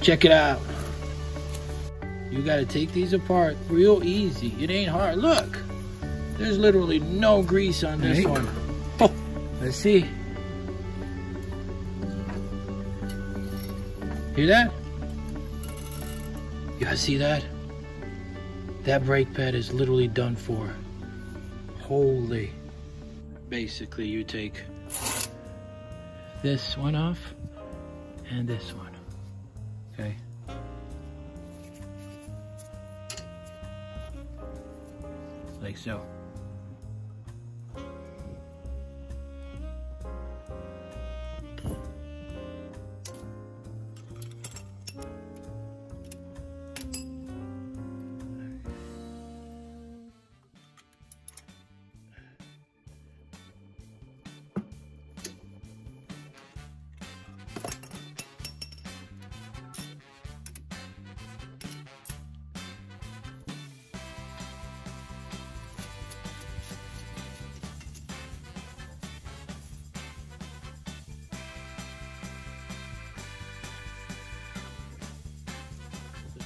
Check it out. You gotta take these apart real easy. It ain't hard. Look, there's literally no grease on this one. Oh, let's see. Hear that? You guys see that? That brake pad is literally done for. Holy. Basically, you take this one off and this one. Okay. Like so.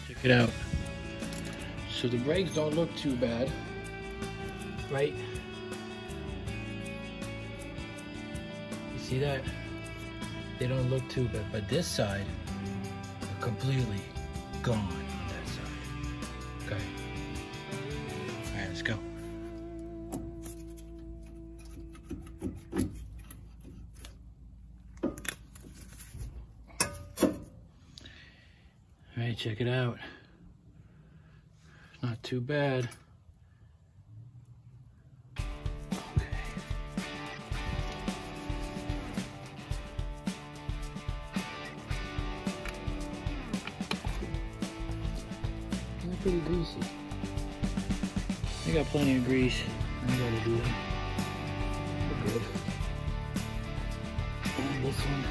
Check it out. So the brakes don't look too bad, right? You see that? They don't look too bad, but this side, are completely gone on that side. Okay. All right, let's go. All right, check it out. Not too bad. Okay. They're pretty greasy. I got plenty of grease. I gotta do that. We're good. And this one.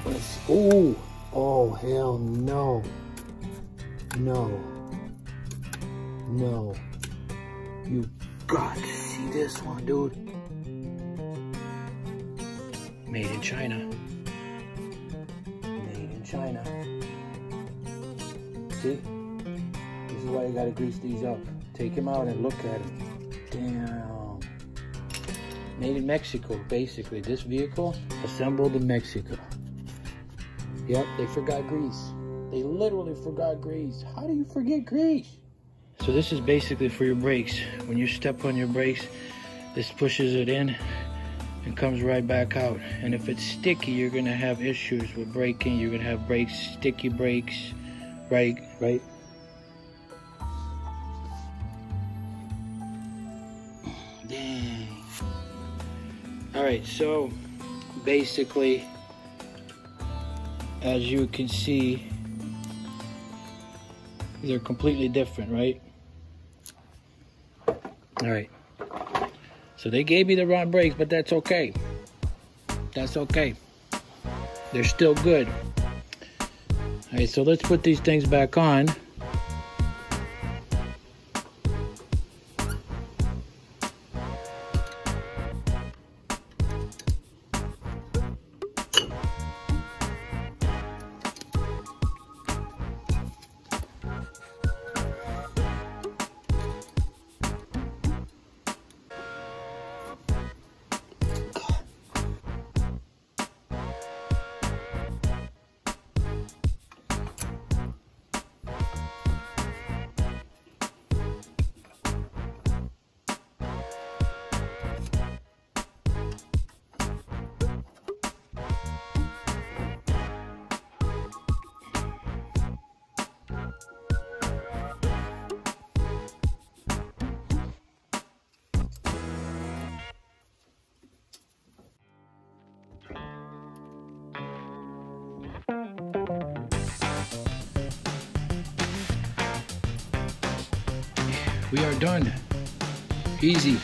Let's. Ooh. Oh, hell no. No. No. You got to see this one, dude. Made in China. Made in China. See? This is why you gotta grease these up. Take them out and look at them. Damn. Made in Mexico, basically. This vehicle assembled in Mexico. Yep, they forgot grease. They literally forgot grease. How do you forget grease? So this is basically for your brakes. When you step on your brakes, this pushes it in and comes right back out. And if it's sticky, you're gonna have issues with braking. You're gonna have brakes, sticky brakes, right? Dang. All right, so basically, as you can see, they're completely different, right? All right. So they gave me the wrong brakes, but that's okay. That's okay. They're still good. All right, so let's put these things back on. We are done. Easy.